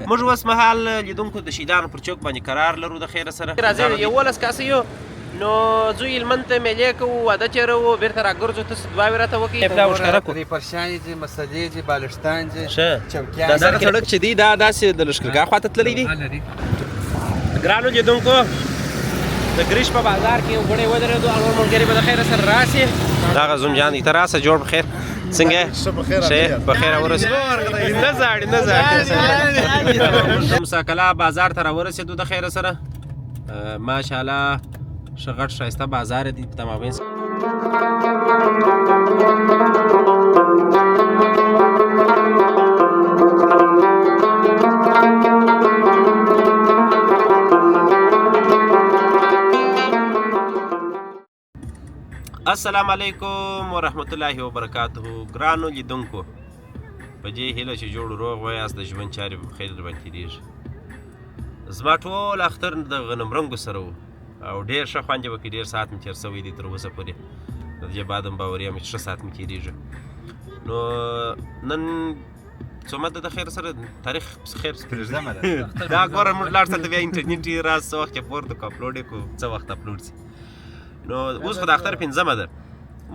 موږ اوس مهال لیدونکو د شهیدانو پر چوک باندې قرار لرو د خیره سره راځئ 11 کاسه یو نو زوی هلمند ته میلې کوو واده چېرو بېرته راګرځو تاسو دعاوې راته وکړئ پلا ورښکاره کړو پرشانې دي مسلې دي بالښتان دي ښه دا دغه سړک چې دی دا داسې د لښکرګاه خواته تللی دی ګرانو لیدونکو د ګریش په بازار کې یو ګړی ودرېدو او نور ملګري به د خیره سره راسي دغه زوم جان دی ته راسه جوړ بخیر څنګه ښه بخیر ورسېدو نه زاړي نه زاړي مساکلا بازار ته راورسېدو د خیره سره ماشاءالله ښه غټ ښایسته بازار دی په تمامین السلام علیکم ورحمت الله وبرکاته ګرانو لیدونکو په دې هیله چې جوړ روغ وایاست د ژوند چارې په خیر درباندې تېرېږي زما ټول اختر د غنمرنګو سره و او ډېر ښه خوند یې وکړي ډېر ساعت مې تېر شوی دی تر اوسه پورې د دې بعد هم باوري یم چې ښه ساعت مې تېرېږي نو نن څومره د خیر سره تاریخ خیر دا ګوره موږ لاړ سره بیا انټرنیټ یې راز څه وخت کې پورته کړو اپلوډ یې کړو څه وخت اپلوډ شي نو اوس خو د اختر پنځمه ده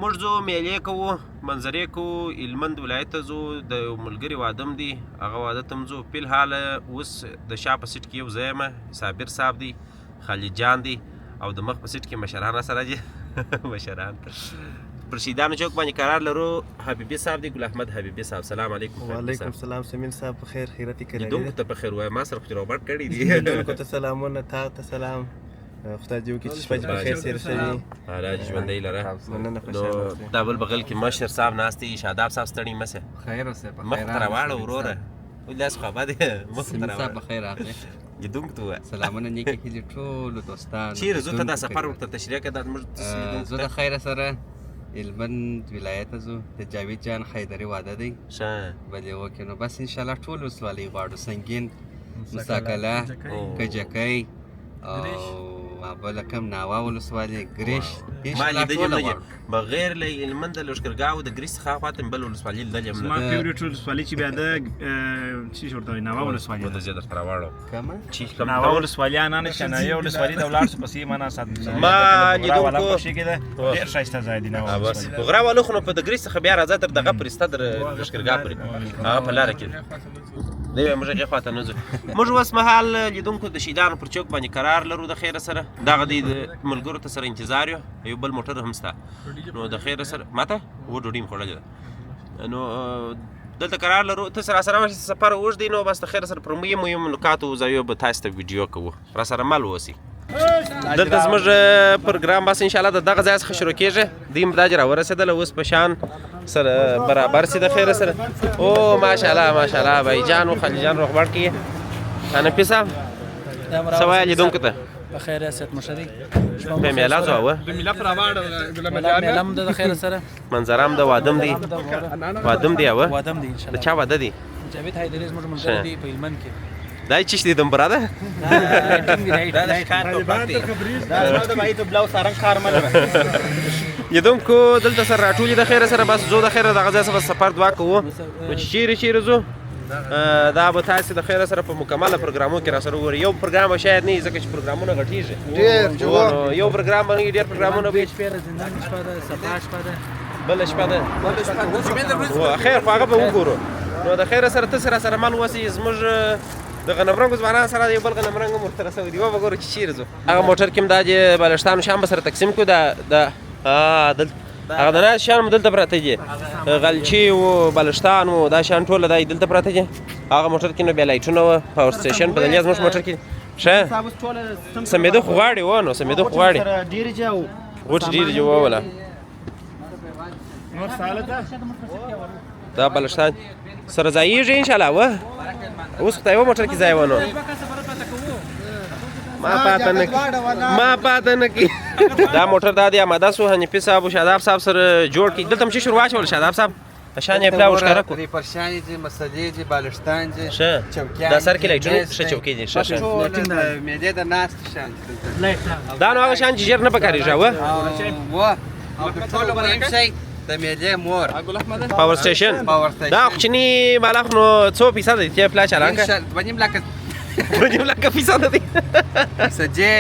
موږ ځو میلې کوو منظرې کوو هلمند ولایت ته ځو د یو ملګري واده م دی هغه واده ته م ځو فلحال اوس د شا په سیټ کې یو زه یم صابر صاحب دی خالد جان دی او د مخ په سیټ کې مشران راسره دي مشران پر شهیدانو چوک باندې قرار لرو حبیبي صاحب دی ګل احمد حبیبي صاحب سلام علیکم وعلیکم سلام سمین صاحب په خیر خیرتي کړی لیدونکو ته په خیر وایه ما سره خو چې روباټ کړی دي لیدونکو ته سلامونه تا ته سلام خدای دې وکړي چې شپه په خیر سیر شوي الله دې ژوندی لره مننه نو دا بل بغل کې مشر صاحب ناست دی شاداب صاحب ستړي مه سه خیر اوسې په مخ ته راواړه وروره لاس خوا بده مخ ته صاحب راواړه په خیر راغلی لیدونکو ته ووایه سلامونه نیکې کړي ټولو دوستانو چیرې ځو ته دا سفر ورته تشریح کړه دا موږ زه د خیر سره هلمند ولایت ځو د جاوید جان حیدري واده دی ښه بلې وکړي نو بس انشاءالله ټول ولسوالۍ غواړو سنګین مساکله کجکۍ او بله کم ناوا ولسوالۍ ګریش ما لیدلې یم نه بغیر له هلمند د لښکرګاه او د ګریس څخه خواته مې بل ولسوالي لیدلې یم زما فیورېټ ولسوالي چې بیا د څه شي ورته وایي ناوا ولسوالي د زه درته راواړو کومه چې ناوا ولسوالي نه شنایي ولسوالي د ولاړ څه پسې معنا ساتل ما لیدونکو ډېر ښایسته ځای دی ناوا بس غره والو خو نو په د ګریس څخه بیا راځه تر دغه پرې ستا د لښکرګاه پورې هغه په لاره کې دی موږ هغې خواته نه ځو موږ اوس مهال لیدونکو د شهیدانو پر چوک باندې قرار لرو د خیره سره دغه دی د ملګرو ته سره انتظار یو بل موټر هم شته نو د خیره سره ماته و ډوډۍ مې خوړلې ده نو دلته قرار لرو ته راسره سفر اوږد دی نو بس د خیره سره پر مهم نکاتو ځایو به تاسو ته ویډیو کوو راسره مل واوسئ دلته زموږ پروګرام بس انشاءالله د دغه ځای څخه شروع کېږي دوی هم دا چې راورسېدله اوس په شان سره برابر سي د خیره سره او ماشاءالله ماشاءالله بھائی جان و خالد جان روغبړ کې حنفي صاحب څه وایه لیدونکو ته په خیر یاست مشري په میله ځو اوه میله هم د خیر سره منظره هم د وادم دی وادم دی اوه وادم دی ان شاء د الله چا واده دی جاوید حیدري زموږ ملګری دی په هلمند کې دا یې چیش دی دمبره ده لیدونکو دلته سره راټولي د خیره سره بس زو د خیره دغه ځای څخه سفر دوه کوو نو چې چیرې ځو دا به تاسې د خیره سره په مکمله پروګرامونو کې راسره وګورئ یو پروګرام شاید نه وي ځکه چې پروګرامونه غټېږي یو پروګرام باندې ډېر پروګرامونه به شپه د زندان شپه ده سبا شپه ده بله شپه ده خیر خو هغه به وګورو نو د خیره سره ته سره مل اوسئ زموږ د غنمرنګو ځوانان سره یو بل غنمرنګ هم ورته رسوي دي وبه ګورو چې چیرې ځو هغه موټر کې هم دا چې بالښتانو شیان به سره تقسیم کړو دلته هغه د ناست شیان هم دلته پراته دي غلچې و بالښتان و دا شیان ټوله دا دلته پراته دي هغه موټر کې نو بیا لایټونه وه پاور سټیشن په دنیا زموږ موټر کې ښه سمېده خو غواړي و نو سمېده خو غواړي غوټې ډېرې دي ووله دا بالښتان سره ځایېږي انشاءالله وه اوس خو ته یوه موټر کې ځای و نو ما پاته نه کړي دا موټر دا دی اماده سو حنفي صاحب و شاداب صاحب سره جوړ کړي دلته هم شیشه ور واچول شاداب صاحب شان یې پلا ورښکاره کړو پرشانې دي مسلې دي بالښتان دي ښه دا سر کې لایټونه ښه چوکۍ دي ښه معدې د ناستې شیان دا نو هغه شیان چې ژر نه پکارېږي اوه او ټولو به یو شی د میلې مور پاور سټیشن پاور سټیشن دا کوچني بالا خو نو 2 فیصد دی چې پلا چلانکه 2.5 لکه 2 لک فیصد دی سجې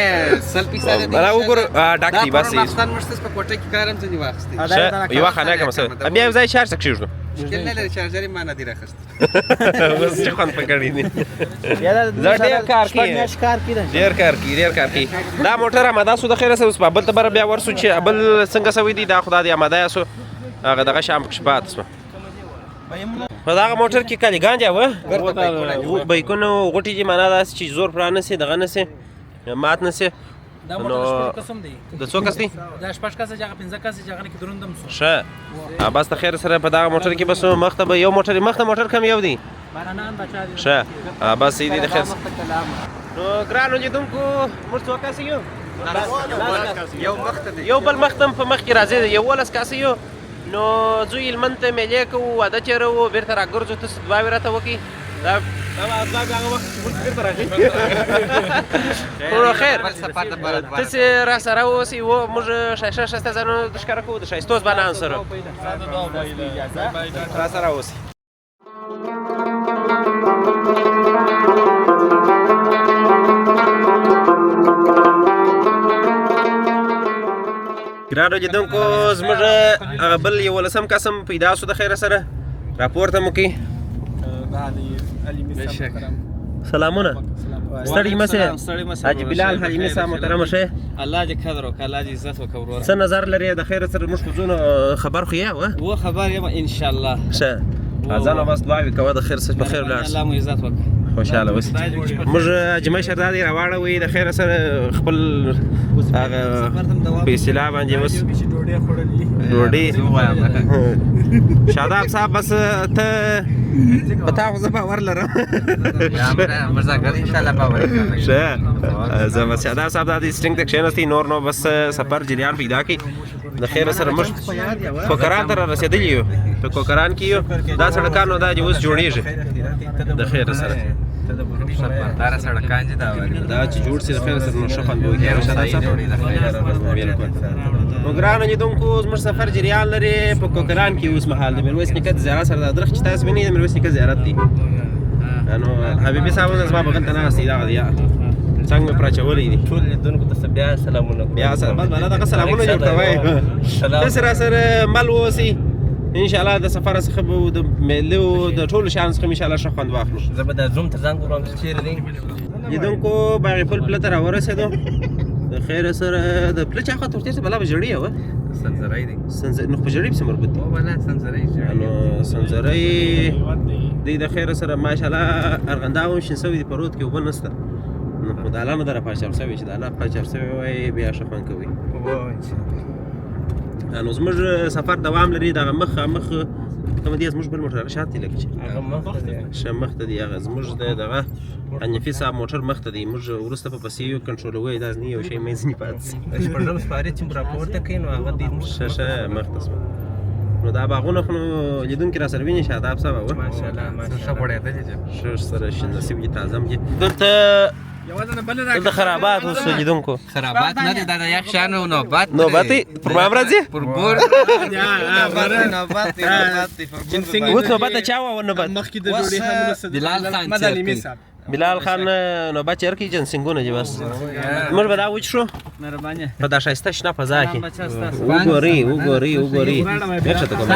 100 فیصد دی بلا وګور ډاک دی بس افغان مرستس په کوټه کې کارم ځنی واخستې یو خانه کوم څه بیا یو ځای چارج کړو مشکل نه لري چارجر ما نه دی راخست بس چې خوان پکړی دي ډېر کار کی دا موټر آماده سو د خیره سره اوس په بل تبر بیا ورسو چې بل څنګه سوي دي دا خدای دی آماده سو هغه دغه شام کې شپات سو په دا موټر کې کلی گانجا و بایکونو غټي چې معنا دا چې زور پرانه سي دغه نه سي مات نه سي دا موټر قسم دی د څو کس دي دا شپږ کس چې هغه 15 کس چې هغه کې دروندم سو ښه بس د خیر سره په دا موټر کې بس مخته یو موټر کم یو دی بارانان بچا دي ښه بس دې د خیر نو ګرانو لیدونکو موږ څو کس یو یو مخته دی یو بل مختم په مخ کې راځي یو ولس کس یو نو زوی المنته ملي کو واده چیرې و بیرته راګرځو ته دوا ورته وکي دا هغه وخت بیرته راځي نو خیر تاسو را سره اوسئ و موږ شایسته ځانو د ښکاره کوو د ښایستو ځوانانو سره را سره اوسئ ګرانو لیدونکو زموږ هغه بل 11 قسم پیدا شو د خیره سره راپورته مو کوي سلامونه ستړي مشه حاجي بلال حلیمي صاحب محترم شه الله دې قدر وکړه الله دې عزت وکړه ورور څه نظر لري د خیره سره موږ خو زونه خبر خو یا و خبر یم ان شاء الله شه ځان بس دعاوي کوه د خیر سره په خیر ولاړ الله مو عزت وکړه خوشاله اوسئ موږ جمعه شردادي راواړوي د خیره سره خپل هغه په اصطلاح باندې اوس ډوډۍ شاداب صاحب بس ته پتا خو زه باور لرم مرزاګر ان شاء الله باور ښه زه بس شاداب صاحب د سټینګ ته کښېنستی نور نو بس سفر جریان پیدا کړي د خیره سره موږ کوکران ته رسېدلي یو په کوکران کې یو دا سړکانو دا چې اوس جوړېږي د خیره سره دا سړکان چې دا چې جوړ سي د خیره سره نو ښه خوند به وکړي شاداب صاحب بالکل نو ګرانو لیدونکو زموږ سفر جریان لري په کوکران کې اوس مهال د میرویس نیکه د زیارت سره د درخت چې تاسو وینئ د میرویس نیکه زیارت دی نو حبیبي صاحب زما بغل ته ناست دی دغه دی څنګه مې پراچولی دي ټول لیدونکو ته بیا سلامونه بیا بس بله دغه سلامونه جوړته وایي داسې راسره مل واوسئ انشاءالله د سفر څخه به د میلو د ټولو شیانو څخه انشاءالله ښه خوند واخلو زه به دا زوم ته زنګ ووهم چې چېرې دی لیدونکو باغې پل پله ته راورسېدو د خیره سره د پله چا خواته ورتېر بلا به ژړې وه سنځرۍ دی نو په ژړې پسې مربوط دي بلا سنځرۍ نو سنځرۍ دوی د خیره سره ماشاءالله ارغنده هم شین سوي دي په رود کې اوبه نشته نو خو د الله نه دره پاچار سوي چې د الله پاچار سوي وای بیا ښه خوند کوي نو زموږ سفر دوام لري دغه مخ کوم دی زموږ بل موټر شاته لګي هغه مخته دی شه مخته دی هغه زموږ دغه حنفي صاحب موټر مخته دی موږ ورسته په پسې یو کنټرولوي دا نه یو شی مې ځنی پاتې شپږم سپارې چې راپورته کوي نو هغه دی شه مخته نو دا باغونه خو لیدونکي را سره ویني شاداب صاحب ماشاءالله ښه غوړېدلې دي ښه سره شین نصیب دي تازه دي دلته دلته خرابات اوس لیدونکو خرابات نه دي دا د یخ شان او نوبات پر ما راځي پر ګور اوس نوبت چا و نوبت مخکې د ډوډۍ هم بلال خان بلال خان نوبت چیر کې جنسنګونه دي بس موږ به دا وچو مهرباني په دا شایسته شنه فضا کې وګوري څه ته کوم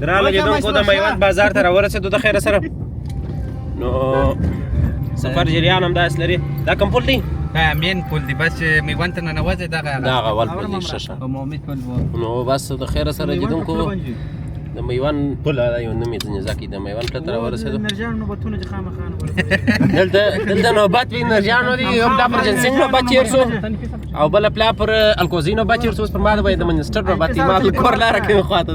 ګرانو لیدونکو د میوند بازار ته راورسېدو د خیره سره نو سفر جریان هم داسې لري دا کوم پل دی مین پل دی بس میوند ته ننوځي دغه اول پل دی ښه نو بس د خیره سره لیدونکو د میوند پل یو نوم یې ځینې ځکه د میوند پل ته راورسېدو دلته نوبت وي نرجانو دي یو دا پر جنسنګ نوبت تېر شو او بله پلا پر الکوزي نوبت تېر شو اوس پر ما د منسټر نوبت دی ما د کور لاره کوي خواته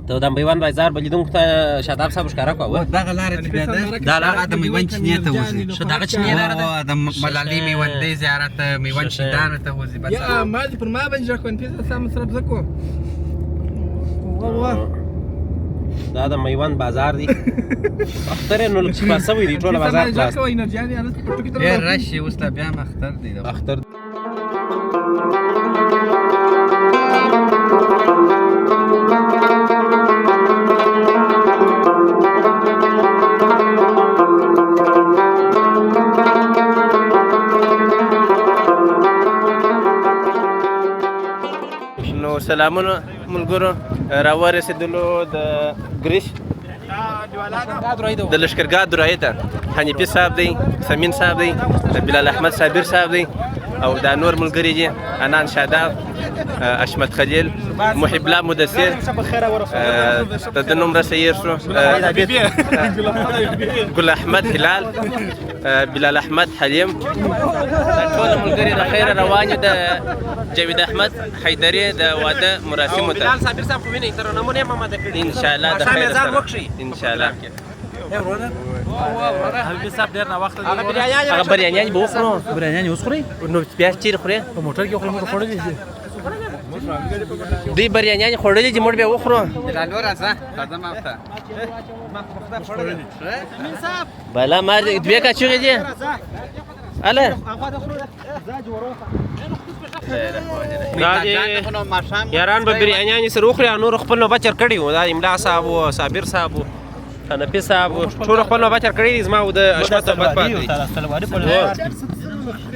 ته د میوند بازار به لیدونکو ته شاداب صاحب ښکاره کړه. دغه لاره چې بیا ده دا لاره د میوند چینې ته وځي. ښه دغه چینې لاره ده. د ملالۍ میوندۍ زیارت ته میوند شهیدانو ته وځي. بس یا ما دې پر ما باندې ژغ پیسه سم سره بزکو دا د میوند بازار دی. اختر یې نو لږ شپه سوی دی ټوله بازار خلاص دی. ډېر رش یې اوس لا بیا هم اختر دی. اختر نو سلامونه ملګرو، راورسېدلو د ګریش د لښکرګاه درایي ته. حنیفي صاحب دی، سمین صاحب دی، بلال احمد صابر صاحب دی او دا نور ملګري دي، انان شاداب، اشمت خلیل، محب الله مدثر، د ده نوم راسه هېر شو، ګل احمد هلال، بلال احمد حلیم. دا ټول ملګري د خیره روان د جاوید احمد حیدري د واده مراسمو ته. بلال صابر صاحب خو وینئ تر نمونې هم اماده کړي. انشاءالله د خیره سره انشاءالله. حبیبي صاحب ډېر ناوخته هغه بریانیان به وخورو. بریاني اوس خورئ؟ نو بیا چیرې خورې؟ په موټر کې خو موږ خوړلي دي. دوی بریانیان خوړلي دي، موږ بیا وخورو. لالو راځه راځه مافته بالا ما دوی کاچوغې دي اله یاران به بریانیان سره وخوري، نور خپل نوبت چر کړي وو. دا املا صاحب و صابر صاحب و حنفي صاحب و ټول خپل نوبت چر کړي دي. زما و د اشمت نوبت پاتې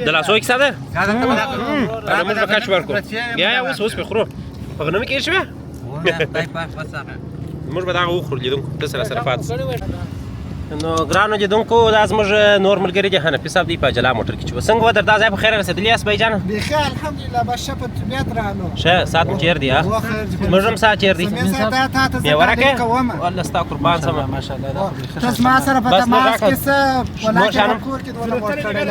د لاسو کیسه ده. موږ به کاچ ورکو یا اوس به خورو په غنمو کې شوه. موږ به دغه وخورو لیدونکو ته سره پاتې. نو ګرانو لیدونکو دا زموږ نور ملګري دي، حنفي صاحب دی په جلا موټر کې چې څنګه ودر دا ځای په خیر رسېدلی یاست بای جان؟ بخیر الحمدلله، بس ښه په طبیعت راغلو. ښه ساعت مو چیر دی ها؟ موږ هم ساعت چیر دی. بیا ورکه والله ستا قربان سمه ماشاءالله. تاسو ما سره په تماس کې څه ولکه کور کې دوله ورکړل.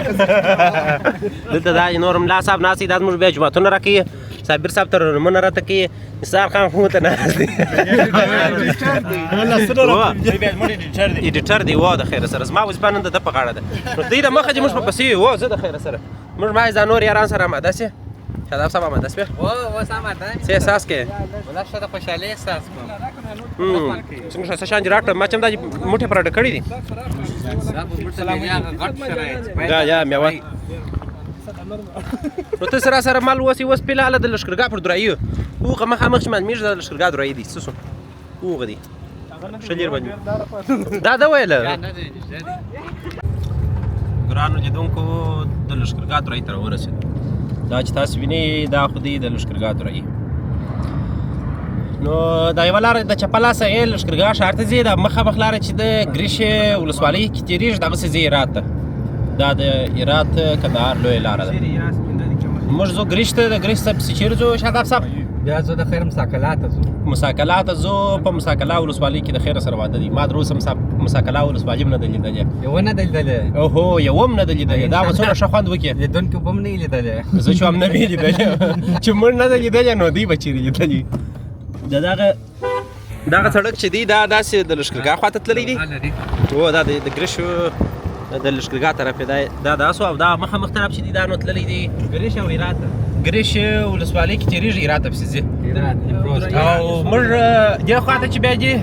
دلته دا نور ملا صاحب ناست دی، دا زموږ بیا جوماتونه راکوي. صابر صاحب ته رنمونه راته کوي. نثار خان خو ته ناست دی، ایډیټر دی. و د خیره سره زما وظیفه نن د ده په غاړه ده. نو دوی د مخه چې موږ په پسې یو، زه د خیره سره موږ ما دا نور یاران سره اماده سي. شاداب صاحب اماده سوې؟ اوس اماده څه احساس کوې؟ والله ښه د خوشحالۍ احساس کوم. څنګه ښایسته شیان دې راکړل. ما چې هم دا موټې په راډه کړي دي. یا میوه نو ته سره مال وسې اوس پیلاله د لښکرګاه پر درایي هغه مخامخ چې معلومېږي دا د لښکرګاه درایي دي. څه شو هغه دي ښه لېر باندې دا ده ویله. ګرانو لیدونکو د لښکرګاه درایي ته راورسېدو. دا چې تاسو وینئ دا خو دی د لښکرګاه درایي. نو دا یوه لاره د چپه لاسه یې لښکرګاه ښار ته ځي. دا مخامخ لاره چې د ګریش ولسوالۍ کې تېرېږي دغسې ځي هرات ته. دا د هرات کندهار لویه لاره ده. موږ ځو ګریش ته. د ګریش څخه پسې چېرې ځو شاداب صاحب؟ بیا زه د خیر مساکلا ته ځو. مساکلا ته ځو. په مساکلا ولسوالۍ کې د خیره سره واده دی. ما در اوسه مساکلا ولسوالي هم نه ده لیدلې. یوه نه ده لیدلې؟ اوهو یوه هم نه ده لیدلې. دا به څومره ښه خوند وکړي. لیدونکي به هم نه یې لیدلې. زه چې هم نه وې لیدلې چې موږ نه ده لیدلې نو دوی به چېرې لیدلي. دغه سړک چې دی دا داسې د لښکرګاه خواته تللی دی. او دا د ګریش د لښکرګاه طرف دا داسو او دا مخامخ طرف چې دی دا نو تللی دی ګریش او هرات. ګریش ولسوالۍ کې تېرېږي هرات ته پسې ځي. او موږ دې خواته چې بیا ځي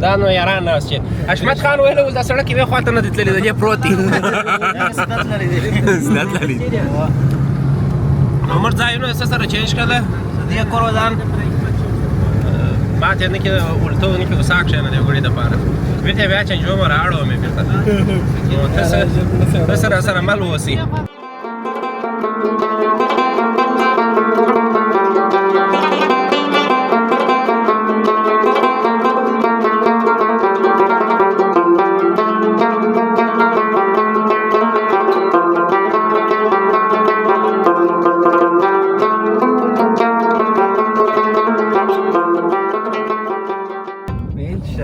دا نو یاران ناست چې حشمت خان ویل اوس دا سړک یوې خواته نه دی تللی، د دې پروت دی. سنت لري. نو موږ ځایونه څه سره چینج کړله د دې کور ودان بات یې نه کې ولته نه کې وساک شي نه دی وګړي دپاره بیرته بیا چینجوم راوړو مې بیرته. نو ته سره مل واوسي.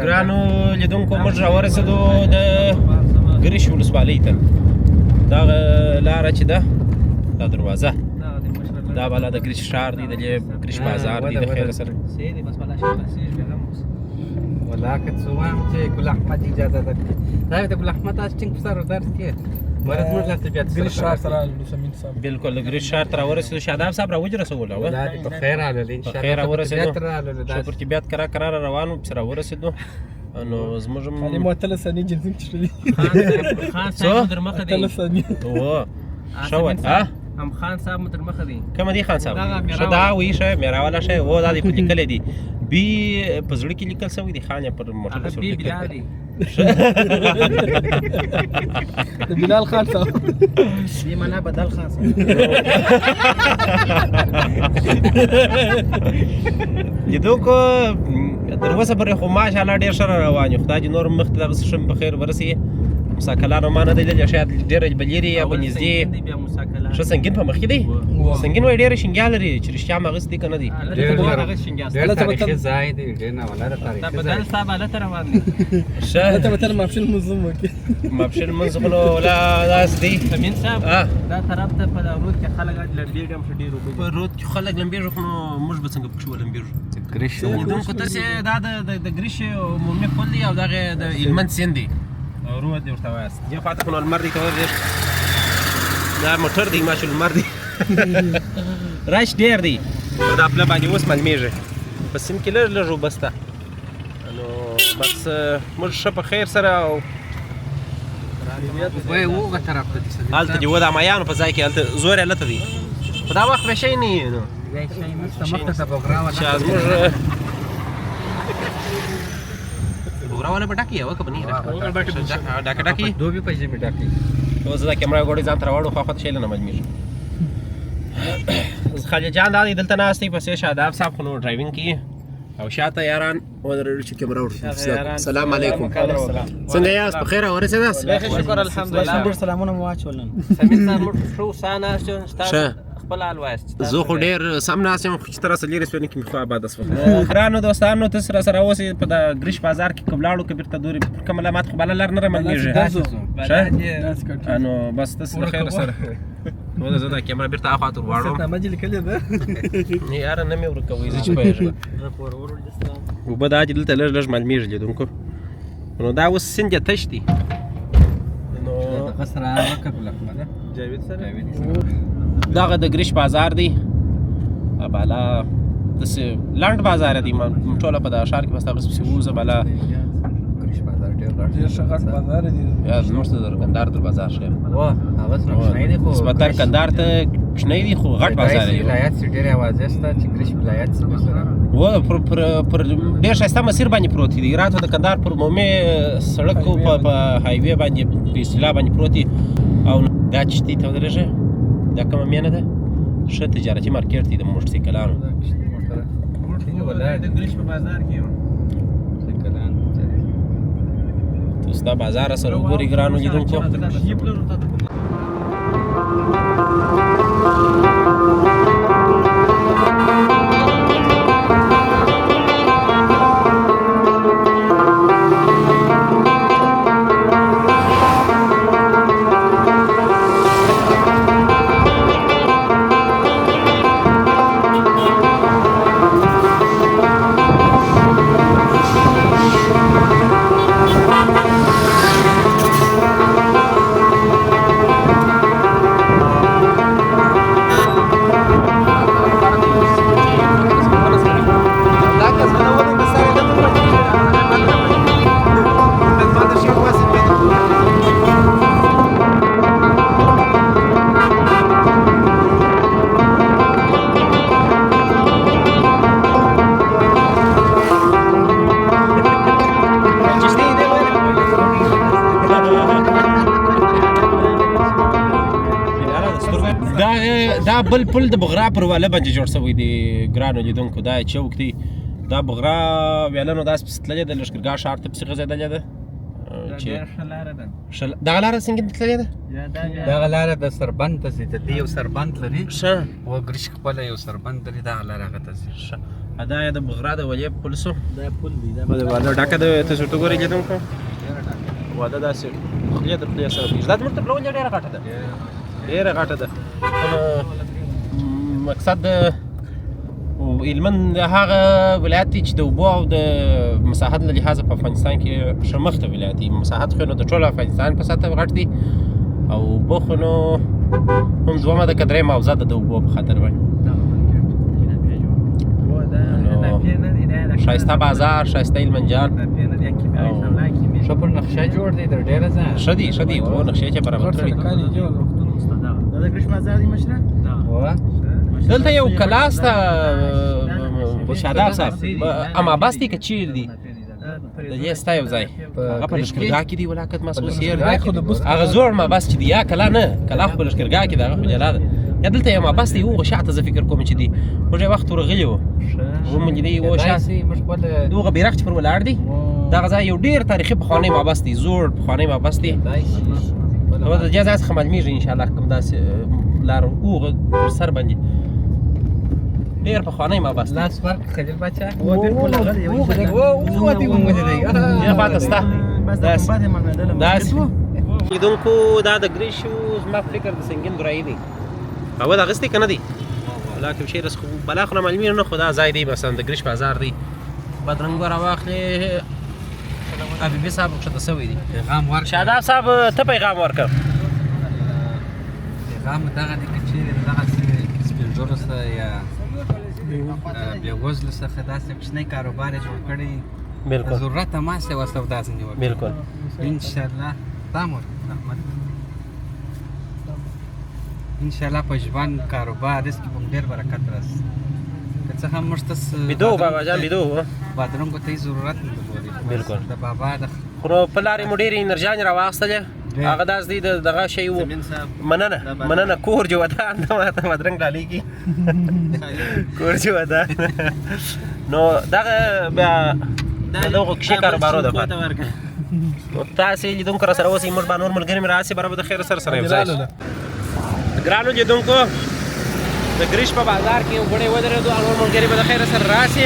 ګرانو لیدونکو موږ راورسېدو د ګریش ولسوالۍ ته. دغه لاره چې ده دا دروازه دا بالا د ګریش ښار دی، د ګریش بازار دی د خیره سره. ولاکه څه وایم چې ګل احمد اجازه درکړي دا د ګل احمد ټینګ په سر درس کې مراد موږ لا طبيعت ګریش شار سره سمین صاحب بالکل ګریش شار تر ورسېدو شاداب صاحب راوځي رسول او دا په خیر راغلی ان شاء الله خیر ورسېدو راغلی شکر چې بیا قرار روانو سره ورسېدو نو زموږ علي معتل ثاني جنسي چړي خان صاحب در مخه دی معتل ثاني او شو ها ام خان صاحب متر مخه دی کوم دی خان صاحب شدا وی شه میرا والا شه و دا دی په لیکل دی بي په زړه کې لیکل سوی دی خان پر موټر سره بي لیکل بلال دی د بلال خان صاحب دی معنا بدل خان صاحب لیدو کو تر اوسه پورې خو ماشاءالله ډېر ښه روان یو خدای دې نور مخ ته دغه شم په خیر ورسي مساکلانو ما نه دی لیدلی شاید ډېره بلېرې یا به نږدې بیا مساکله ښه سنګین په مخ کې دی سنګین وایي ډېره شینګیا لري چې رښتیا هم هغسې دی که نه دی ډېر تاریخي ځای دی ډېر ناولاده دا تاریخي بدل ځای صاحب حالت روان دی ښه ته وتل مافشل منظم وکي مابشر لمونځ خو نو لا داسې دی امین صاحب ها دا طرف ته په رود کې خلک لړډېږي هم ښه ډېر اوبه په رود کې خلک لمبېږي خو نو موږ به څنګه پکښې ولمبېږو ګریش لیدونکو تاسې دا د ګریش عمومي پل دی او دغه د هلمند سیند دی رود دی ورته وایاست دې خوا ته خو نو لمر دی ته ورځې دا موټر دی ماشاءالله لمر دی رش ډېر دی په دا پله باندې اوس معلومېږي په سیند کې لږ لږ اوبه شته نو بس موږ ښه په خیر سره او وای وګه طرف ته دي هلته دي و د امایانو په ځای کې هلته زور یې هلته دی په دا وخت به شی نه وي نو مخته ته بغراوه چې زموږ بغراواله به ډکې وه که به نه ډکه ډکې دوبي په ژمي ډکې اوس زه د کیمرا ګوډې ځان ته راوړو خواخوا ته شی نه معلومېږي خالد جان دا دی دلته ناست دی پسې شاداب صاحب خو نو ډرایوینګ کوي او شاته یاران ودرېږي چې کیمرا ورته سلام علیکم څنګه یاست په خیر ورسېداست شکر الحمدلله ډېر سلامونه مو واچولن سمین صاحب موږ ښه وسا ناست یو ښه ستاسو خپل حال وایاست زه خو ډېر سم ناست یم خو چې ته راسه لرې سوې نه کې مې خوا آباده شوه ګرانو دوستانو تاسې راسره اوسئ په د ګریش بازار کې که ولاړو که بېرته دورې پر کومه لاره ماته خو بله لار نه رامعلومېږي ښه نو بس تاسې د خیره سره نو زه دا کیمرا بېرته هاخوا ته ورواړم مجلې کلی ده یاره نه مې ورکوئ زه چې پوهېږم اوبه دا چې دلته لږ لږ معلومېږي لیدونکو نو دا اوس سیند یې تش دی نو غسرا وکړه ګل احمد جاوید سره دغه د ګریش بازار دی بالا داسې لنډ بازار دی ټوله په دغه ښار کې بس دغسې پسې ووځه بالا ګریش بازار ډېر غټ ډېر ښه غټ بازار دی یا زموږ ته د کندهار در بازار ښه وا هغه څه کوچنی دی خو نسبتا کندهار ته کوچنی دی خو غټ بازار دی ولایت چې ډېر اوازې شته چې ګریش ولایت څه سره و پر ډېر ښایسته مسیر باندې پروت دی هرات د کندهار پر عمومي سړک په هایوې باندې په اصطلاح باندې پروت دی او دا چشتي ته ودرېږه دا کومه مینه ده ښه تجارتي مارکیټ دی د موټرسایکلانو د ګریش په بازار کې تاسو دا بازار سره وګورئ ګرانو لیدونکو دا بل پل د بغرا پر واله باندې جوړ شوی دی ګرانو لیدونکو دا چوک دی دا بغرا ویاله نو داسې پسې تللې ده لښکرګاه ښار ته پسې غځېدلې ده چې دغه لاره څنګه تللې ده دغه لاره د سربند ته ځي د دې یو سربند لري ښه و ګریش خپله یو سربند لري دغه لاره هغه ته ځي ښه دا یې د بغرا د ولې پل سو دا پل دی د واده ډکه ده تاسو ورته ګورئ لیدونکو واده داسې خولې د خولې سره کېږي دا زموږ تر بله ولې ډېره غټه ده ډېره غټه ده مقصد هلمند هغه ولایت دی چې د اوبو او د مساحت له لحاظه په افغانستان کې ښه مخته ولایت دی. مساحت خو نو د ټول افغانستان په سطح غټ دی او اوبه خو نو هم دومره ده که درېیمه حوزه ده د اوبو په خاطر باندې. ښایسته بازار، ښایسته هلمند جان. ښه پر نقشه جوړ دی در ډېره ځای. ښه دی ښه دی اوبو نقشې چې برابر کړي. دلته یو کلاس ته شاداب صاحب امابس دی که چیر دی د دې ستا یو ځای هغه په لښکرګاه کې دی ولاکت ماسوسیر هغه زوړ مابس چې دی یا کلا نه کلا خو په لښکرګاه کې دی هغه خو جلا ده یا دلته یو مابس دی هغه شاته زه فکر کوم چې دی موږ یو وخت ورغلي وو ومونږ دی و شاته دغه بیرغ چې پر ولاړ دی دغه ځای یو ډېر تاریخي پخوانی مابس دی زوړ پخوانی مابس دی نو د دې ځای څخه معلومیږي انشاءالله کوم داسې لار هغه پر سر باندې ډېر پخوانی مابس لاس ورک خلیل بچا پاته سته داسې لیدونکو دا د ګریشو زما په فکر د سنګین ګرایي دی هغه د اغوستی که نه دی ولاکه شی رس خو بلا خو نه معلومیږي نه خو دا ځای دی مثلا د ګریش بازار دی بدرنګ راواخلې حبیبي صاحب ښکته سوی دی پیغام ورک شاداب صاحب ته پیغام ورکړه پیغام دغه دی که چېرې دغسې سپین ږیرو سره یا بېوزلو څخه داسې کوچنی کاروبار یې جوړ کړی بالکل ضرورت هماسې ورته داسې نیول بالکل انشاءالله تام احمد انشاءالله په ژوند کاروبار رزق کې به هم ډېر برکت راسي که څه هم موږ ته بیدو بابا جان بیدو بادرنګو ته یې ضرورت نه درلودی بالکل د بابا د خو په لارې مو ډېرې انرژیانې راواخیستلې هغه داسې دی د دغه شی و مننه کور جو ودان ته ماته بدرنګ ډالېږي کور جو ودان نو دغه بیا د دغو کښې کاروبارو دپاره نو تاسې لیدونکو را سره اوسئ موږ به نور ملګري مې راسي برابر د خیر سره یو ځای شي ګرانو لیدونکو د ګریش په بازار کې یو ګړی ودرېدو او نور ملګري به د خیر سره راسي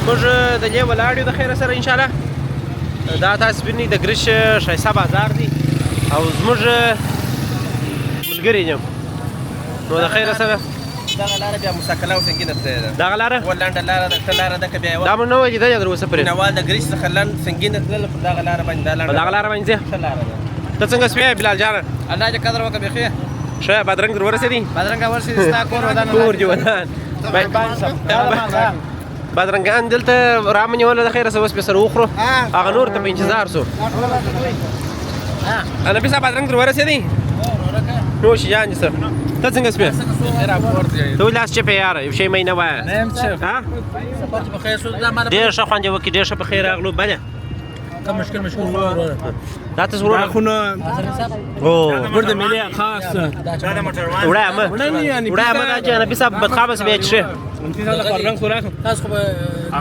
موږ د دې ولاړ یو د خیر سره انشاءالله دا تاسو وینئ د ګریش ښایسته بازار دی او زموږ ملګري یم نو د خیر سره دغه لاره بیا مساکله او سنګینه تللې ده دغه لاره لنډه لاره ده ښه لاره ده که بیا دا مو نه وه لیدلې در اوسه پرې نوال د ګریش څخه لنډ سنګینه تلله پر دغه لاره باندې دا په لنډه دغه لاره باندې ځې ښه لاره ده ته څنګه سوې بلال جانه الله دې قدر وکړه بیخي ښه بادرنګ در ورسېدي بدرنګه ورسېدې ستا کور ودان کور جو ودان بادرنګان دلته رامنیوله د خیره څه اوس پې سره وخورو هغه نور ته په انتظار سو نبي صاحب بادرنګ در ورسېدی نوش جان دي سر ته څنګه سپې ته ولې لاس چپې یاره یو شی مې نه وایه ډېر ښه خوند یې وکړي ډېر ښه په خیر راغلو بله دا ته ورور خو نه ګور د ملي خاص وړه ما دا چې نبي صاحب بدخابس بیا چې تاسو خو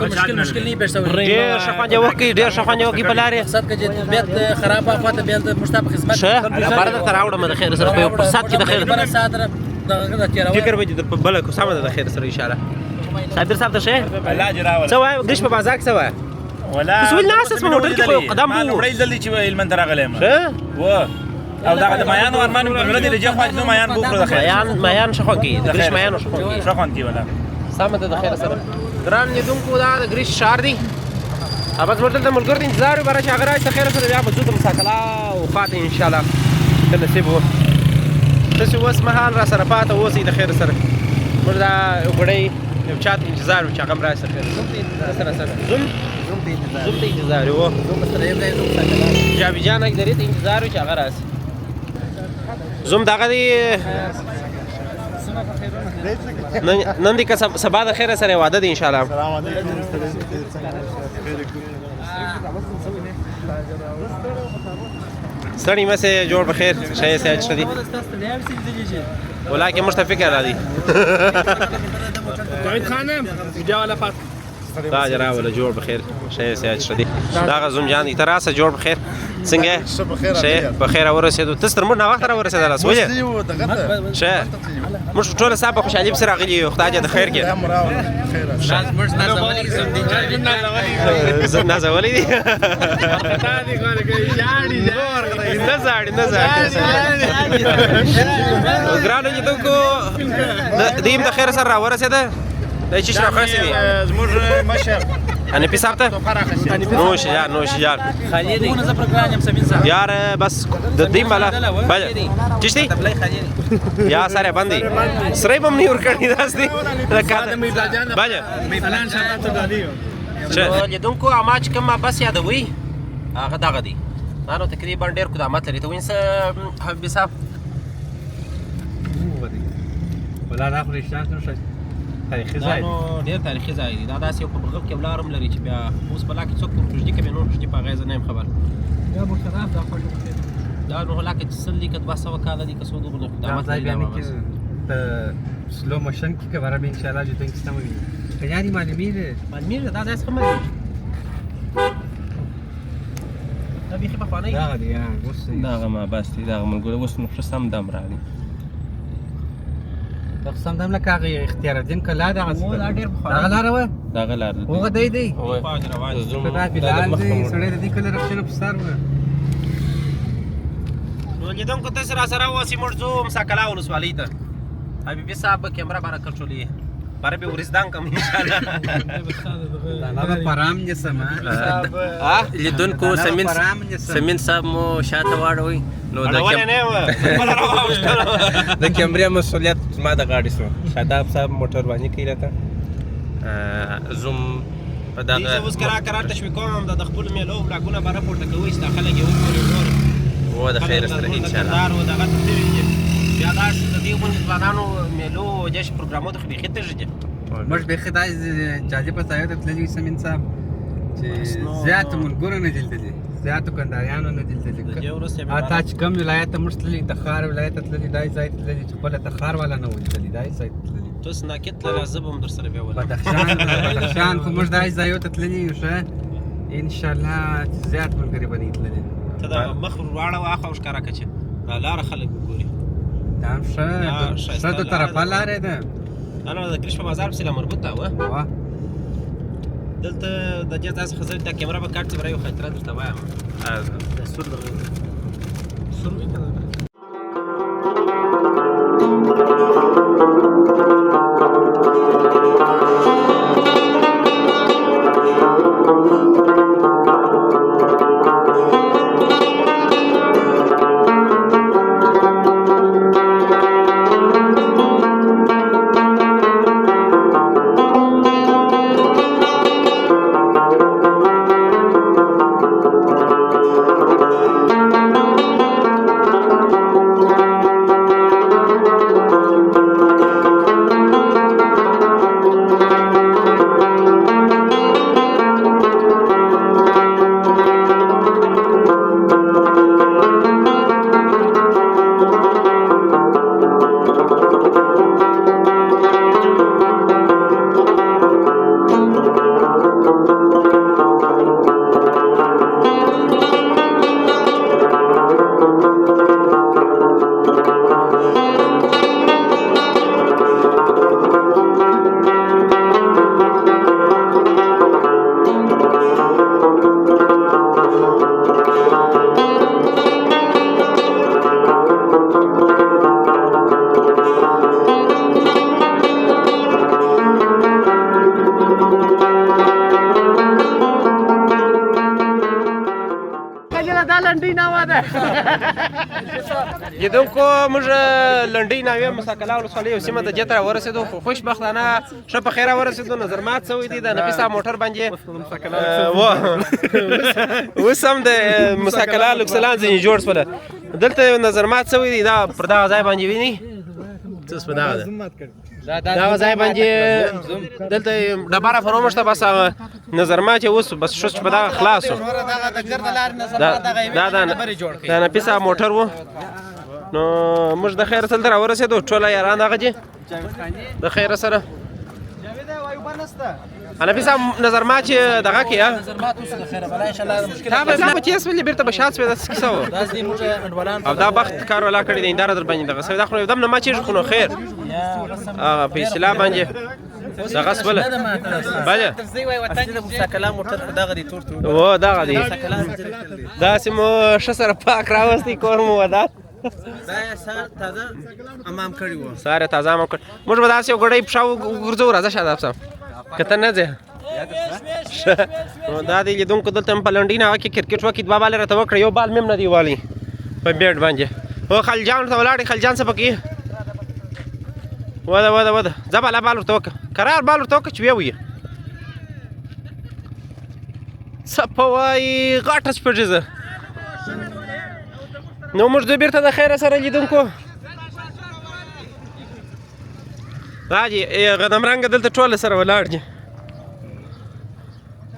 مشکل نه پیښوي ډېر ښه خوند یې وکړي ډېر ښه خوند یې وکړي په لارې مقصد که طبیعت خرابه خواته بیا د مشتاق خدمت ښه خبره درته راوړم د خیر سره په یو فرصت کې د خیر فکر به دې په بله کو سمه ده د خیر سره انشاءالله صابر صاحب ته ښه الله دې راوله څه وایې ګریش په بازار کې څه وایې ولا تاسو ولې ناست په موټر کې خو قدم وو لومړی ځل دی چې هلمند ته راغلی یم ښه و او دغه د میانو ارمان په زړه دی لجه خوا نو میان بوخړو د خیر میان ښه خوند کوي د ګریش میانو ښه خوند کوي ښه خوند کوي ولا سمه ده د خیر سره ګران لیدونکو دا د ګریش ښار دی بس موږ دلته ملګرو ته انتظار وي باره چې هغه راشي د خیر سره بیا به ځو د مساکله خواته انشاءالله که نصیب و تاسې اوس مهال را سره پاته اوسئ د خیر سره موږ دا یو ګړی یو چا ته انتظار وي چې هغه هم راشي د خیر زوم ته انتظار و جاوید جان اکدري ته انتظار وي چې هغه راشي زوم دغه دی نن دی که سبا د خیر سره واده دی انشاءالله ستړي مه سې جوړ بخیر ښه یې صحت ښه دي ولاکې موږ ته فکر را دي تاج راوله جوړ بخیر ښه یې صحت ښه دي دغه زوم جان دی ته راسه جوړ بخیر څنګه یې ښه په خیر راورسېدو ته تر موږ ناوخته راورسېدلاست ولې ښه موږ ټوله ستا په خوشحالي پسې راغلي یو خدای دې د خیر کړي نازولی دي نه زاړي ګرانو لیدونکو دیم د خیر سره راورسېده دا چې شنو خاصه دي زموږ مشر حنفي صاحب ته نوش یار نوش یار خالد دونه زه پروګرام یم سمین صاحب یار بس د دې مالا بله چشتي تبلای خالد یا سره باندې سره به منی ور کړی داس دي بله فلان شاته دالیو لیدونکو اما چې کوم بس یادوي هغه دغه دی دا نو تقریبا ډېر قدامت لري ته وایي څه حبیبي صاحب ولا نه خوري شان نو شي تاریخي دا ځای نو ډېر تاریخي ځای دی دا داسې یو په بغل کې ولارم لري چې بیا اوس په لا کې څوک ورجدي کوي نور رجدي په هغې زه نه یم خبر دا نو لا کې سل دي که 200 کاله دي که څو دغه قدامت لري بیان کې د سلو موشن کې کبره به ان شاء الله جو تنګ ستمو وي کياني معلومي ده معلومي دا ځای څه مې دا بیخي پخوانی دا غدي اوس دغه ما بس دی دغه ملګری اوس نو ښه سم دم راغلی تقسم دم لك هغه اختیار الدین کلا دا غس دا ډېر پخوانی دا لار و دغه لار هغه دی دی خواج روان زوم دا بلال دی سړی د دې کله رخصنه په سر و نو لیدونکو تاسو را سره اوسئ موږ ځو مساکلا ولسوالۍ ته حبیبي صاحب کیمرا باره کنټرولوي باره به ورزدان کوم انشاءالله دا پرام جسمه لیدونکو سمین صاحب مو شاته واړوئ نو د کیمرې مسؤلیت زما د غاړې شو شاداب صاحب موټرواني کوي راته زوم په دغه زه اوس کرار تشویق کوم د خپلو میلو بلاګونه باره پورته کوئ چې دا خلک یې وګوري و د خیر سره انشاءالله دغه بیا دا د دې غونډې ځوانانو میلو جشن پروګرامونو ته خو بیخي تږي دي موږ بیخي دا جالبه ځایو ته تللي سمین صاحب چې زیات ملګرو نه دلته زیاتو کنداریانو نه دلته اته چې کوم ولایت ته موږ تللي تخار ولایت ته تللي دای ځای ته تللي چې خپل تخار والا نه وي تللي دای ځای ته تللي تاسو ناکت لره زه به هم در سره بیا ولم بدخشان خو موږ دای ځایو ته تللي یو ښه ان شاء الله زیات ملګري به نه تللي ته دا مخ ورواړه واخه او ښکاره که چې دا لاره خلک وګوري دا هم ښه دو طرفه لارې ده انا د کلیش په بازار پسې لا مربوطه وه دلته د دې ځای څخه زه دا کیمره به کاټ چې برای یو خاطره درته وایم د سور دغه سور وي که لیدونکو موږ لنډۍ ناوې مساکلا ولسوالۍ یو سیمه د دې ته راورسېدو خو خوشبختانه ښه په خیره ورسېدو نظرمات شوی دی د نفي صاحب موټر باندې اوس هم د مساکلا لوکسلان ځینې جوړ شوله دلته یو نظرمات شوی دی دا پر دغه ځای باندې ویني څه په دغه ده دغه ځای باندې دلته ډبره فرومه شته بس هغه نظرمات یې اوس بس شوس په دغه خلاص و دا د نفي صاحب موټر و نو موږ د خیر سره راورسېدو ټوله یاران دغه دي د خیر سره نفي صاحب نظرمات چې دغه کې نظرمات اوس د خیره بلا ان شاء الله دا به په تیس ولې بیرته به شات سوی داسې کیسه وه او دا بخت کار ولا کړی دی هنداره در باندې دغه سوی دا خو یو دم نه ماچېږي خو نو خیر په اصطلاح باندې دغه سوله بله د مساکلا موټر خو دغه دی تور تور و دغه دی داسې مو ښه سره پاک راوستی کور مو ودان دا یې سهار تازه امام کړي وو. سهار یې تازه امام کړ. موږ به داسې یو ګړی پښه وګرځوو. راځه شاداب صاحب که ته نه ځې. نو دا دی لیدونکو دلته مې په لنډۍ ناوه کې کرکټ وکړي. دوه بالې راته وکړه. یو بال مې هم نه دی والی په بیټ باندې. هو خلجان ورته ولاړ دی. خلجان څه پکې وده ځه بالا بال ورته وکړه. کرار بال ورته وکړه چې ویې وي. څه په وایي غټه سپېږي زه. نو موږ دوی بېرته د خیره سره لیدونکو دا دي غنمرنګه دلته ټوله سره ولاړ دي.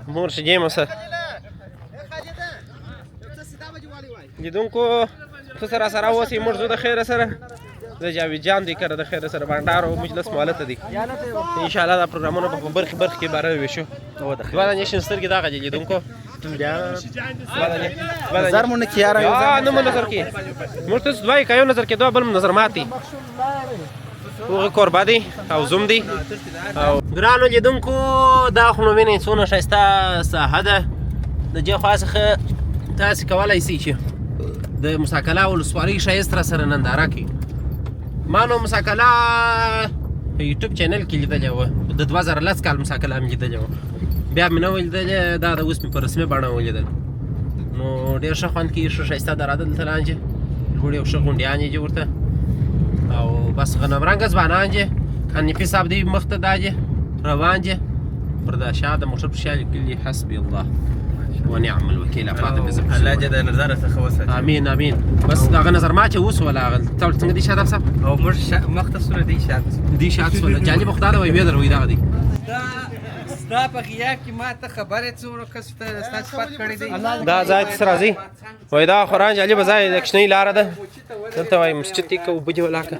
مور شجېمه سره لیدونکو ته سره سره اوسئ. موږ ځو د خیره سره. د جاوید جان دی کره د خیره سره بانډار او مجلس مالته دی. انشاءالله دا پروګرامونه به په برخې کې باره ویشو. دوه دانې شین سترګې دغه دي لیدونکو. نظر مو نه کې یاره یو ځل نه مو نظر کې. موږ تاسو دوه که یو نظر کې دوه بل م نظر مات دی. هغه کوربه دی او زوم دی. او ګرانو لیدونکو دا خو نو وینئ څونه ښایسته ساحه ده. د دې خوا څخه تاسې کولی سئ چې د موسی کلا ولسوالۍ ښایست را سره ننداره کړئ. ما نو موسی کلا په یوټیوب چینل کې لیدلې وه. د 2010 کال موسی کلا مې لیدلې وه. بیا مې نه ولیدلې. دا د اوس مې په رسمي بڼه ولیدل. نو ډېر ښه خوند کوي. ښه ښایسته دره ده دلته لاندې. لوړ یو ښه غونډیان یې دي ورته. او بس غنمرنګه ځوانان دي. حنیفي صاحب دی مخ ته دا دي روان دي. پر دا شا د موټر په شا لیکلي حسبي الله ونعم الوکیل. الله جل نظر څخه وساتي. امین امین. بس دغه نظر ما چې اوس ولا هغه ته څنګه دي شاداب صاحب او موږ مخ ته سره دی شاته دي شات سره جالب خدای دا وي ویدر وي دغه دي. دا په غیاب کې ما ته خبره څومره کس ته ستاسو پات کړی دی. دا ځای ته راځي وای دا خوران جالب ځای د کښنۍ لاره ده. دلته وای مسجد دی که اوبه دي ولاکه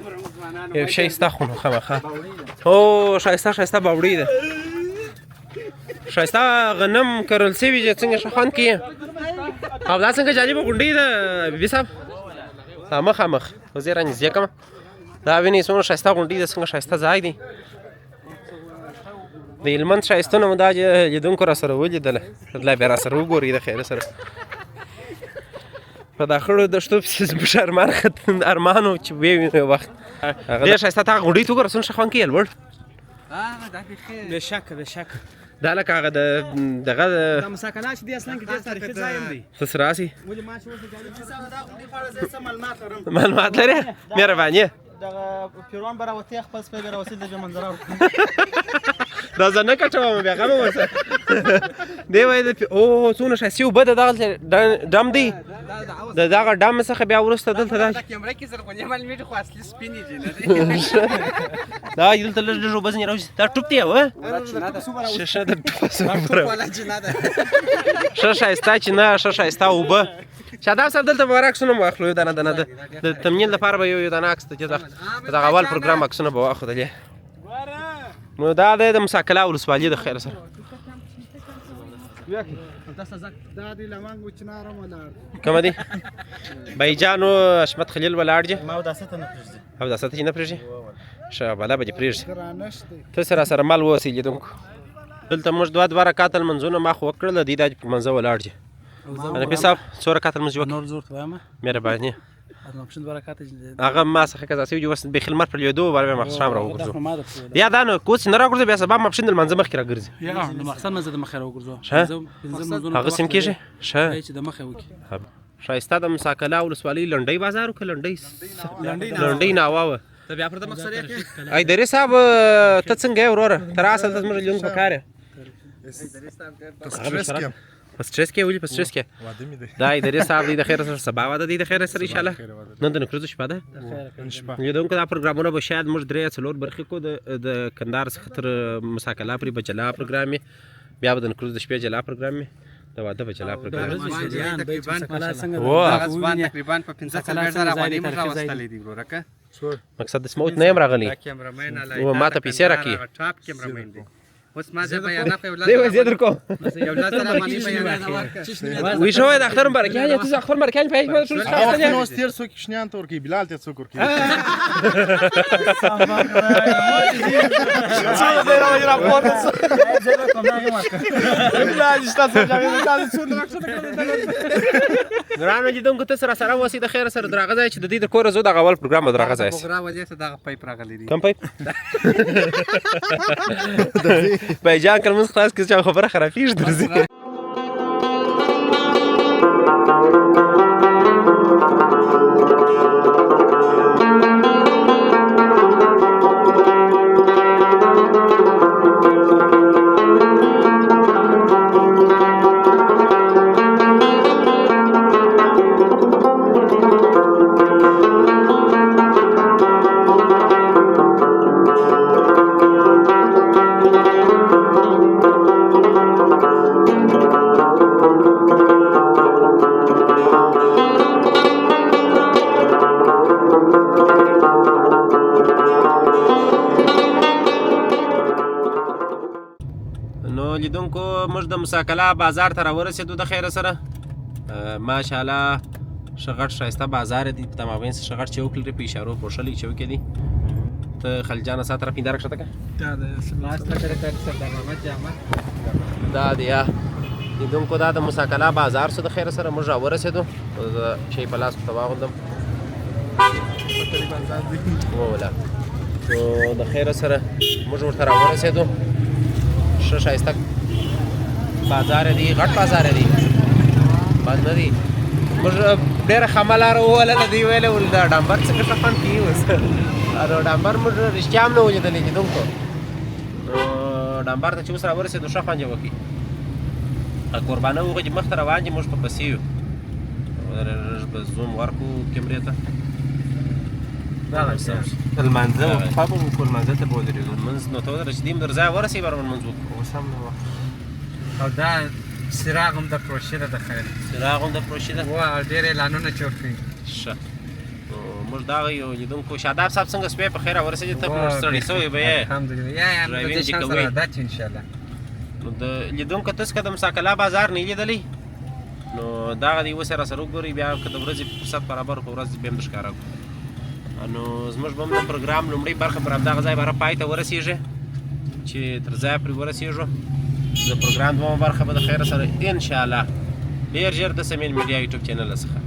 یو شی ستا خو نو خامخا. او ښایسته باوړۍ ده. ښایسته غنم کرل سوي چې څنګه ښه خوند کوي. او دا څنګه جالبه غونډۍ ده بیبي صاحب. دا مخامخ زه یې رانږدې کړم. دا وینئ څومره ښایسته غونډۍ ده. څنګه ښایسته ځای دی. د هلمند ښایستونه مو دا لیدونکو را سره ولیدله. لا بیا را سره وګورئ د خیره سره. په دا خړو دښتو پسې زموږ ارمان و چې ویې وینو یو وخت. ډېر ښایسته تا هغه غونډۍ ته وګوره څومره ښه خوند کوي لوړ. بېشکه دا لکه هغه دغه دا موسی کلا چې دی اصلا کې ډېر تاریخي ځای هم دی. څه سره راسي ولې ما چې اوس د جالب صاحب دا غونډۍ په اړه زه څه معلومات لرم. معلومات لرې؟ مهرباني. دغه پیروان به راوتې خپل سپی به راوسي د دې منظره دا زه نه کټوم بیا غمه اوسه. دی وایي او څومره ښایستې اوبه د دغلته ډم دی. د دغه ډم څخه بیا وروسته دلته دا کیمره کې زرغونې معلومېږي خو اصلي سپینې دي نه دی. دا دلته لږ لږ اوبه ځینې راوځي. دا ټوپ دی هو ښه د ټوپه ښه ښایسته چینه ښه ښایسته اوبه. شاداب صاحب دلته به عکسونه مو واخلو. یو دانه دانه د تمنیل لپاره به یو دانه عکس د دغه اول پروګرام عکسونه به واخلو. نو دا د موسی کلا ولسوالۍ د خیره سره دا دی لمنګ وچنارم ولاړ. کومه دي؟ بایجانو حشمت خلیل ولاړ دي. ما اوداسه ته نه پرېږدي. اوداسه ته یې نه پرېږدي؟ ښه بالا به دې پرېږدي. ګرانش دی. ته سره مل واوسئ لیدونکو. دلته موږ دوه رکعته لمونځونه ما خو وکړل. دوی دا په منځه ولاړ دي. حنفي صاحب څو رکعته لمونځ وکړ؟ نور زور ته وایم مهرباني. ماپښین 2 رکعته هغه ما څخه قضا شوي چې اوس بیخي لمر پر لوېدو بیا ماښام راوګرځو. یا دا نو که اوس نه راګرځو بیا سبا ماپښین د لمانځه مخکې راګرځي. د مقصد نه زه د مخې راوګرځو. هغه سم کېږي ښه. چې د مخې وکړي. ښایسته د موسی کلا ولسوالۍ لنډۍ بازار و که لنډۍ ناوه وه. ته بیا پر د مقصد یې ایدرې صاحب ته څنګه یې وروره؟ ته راسه دلته زموږ لیدونکو په کار یې. په سټرس کې ولې په سټرس کې دا ایدرې صاحب دی د خیره سره سبا واده دی د خیره سره انشاءالله. نن د نکریزو شپه ده. لیدونکو دا پروګرامونه به شاید موږ 3-4 برخې کو. د کندهار څخه تر موسی کلا پورې به جلا پروګرام وي. بیا به د نکریزو د شپې جلا پروګرام وي. د واده به جلا پروګرام وي. تقریبا په 15 کلر سره غوړې موږ راوستلې دي ورکه. مقصد د سموت نه یم راغلی. و ما ته پیسې راکړي. ټاپ کیمرامین دی. اوس ما زه بیان په دی وای زه در کوم. یو لاس سره باندې بیان وی شو د اختر مبارکیان ته اختر مبارکیان په هیڅ شو خاصه نو ستیر سو کښنیان تور کی بلال ته څوک ورکی ګرانو لیدونکو ته سره اوسئ د خیر سره درغه ځای چې د دې د کوره زو دغه اول پروګرام به درغه ځای پروګرام وجه ته دغه پایپ راغلی دی کم پایپ بایجان کله موږ خلاص کړو خبره خرابېږي درځي لیدونکو موږ د مساکلا بازار ته راورسېدو د خیره سره ماشاءالله ښه غټ ښایسته بازار دی په تمامین څه ښه غټ چوک لري په اشارو پوښلی چوک دی ته خلجانه سا طرف هنداره کښته کړه دا دی یا لیدونکو دا د مساکلا بازار سو د خیره سره موږ راورسېدو شی په لاس ته واغوندم وولا نو د خیره سره موږ ورته راورسېدو ښه ښایسته بازار دی غټ بازار دی بند نه دی موږ ډېره ښه لاره ووهله دوی ویلی ول د ډامبر څه ښه خوند کوي اوس نو ډامبر موږ رښتیا هم نه و لیدلی لیدونکو نو ډامبر ته چې اوس راورسېدو ښه خوند یې وکړي قربانه وغه چې مخته روان دي موږ په پسې یو لږ به زوم ورکړو کیمرې ته المانځه وقفه به وکړو المانځه ته به ودرېږو لمونځ نو ته ودرېږه چې دوی در ځای ورسوي بر لمونځ وکړو اوس هم نه وخت او دا څراغ هم د پروشې ده د خیر څراغ هم د پروشې ده وا ډېر اعلانونه چوک کوي ښه نو موږ دغه یو لیدونکو شاداب صاحب څنګه سپی په خیره ورسېدې ته خو ستړی سوی به یې الحمدلله یا ډرایوینګ چې کوي دا چې انشاءالله نو د لیدونکو تاسو که د مساکلا بازار نه لیدلی نو دغه دی اوس یې راسره وګورئ بیا که د ورځې فرصت برابر کړو ورځ بیا هم درښکاره کړو نو زموږ به هم د پروګرام لومړۍ برخه پر همدغه ځای به پای ته ورسېږي چې تر ځایه پرې ورسېږو د پروګرام دومره برخه به د خیره سره انشاءالله ډېر ژر د سمین میډیا یوټیوب چینل څخه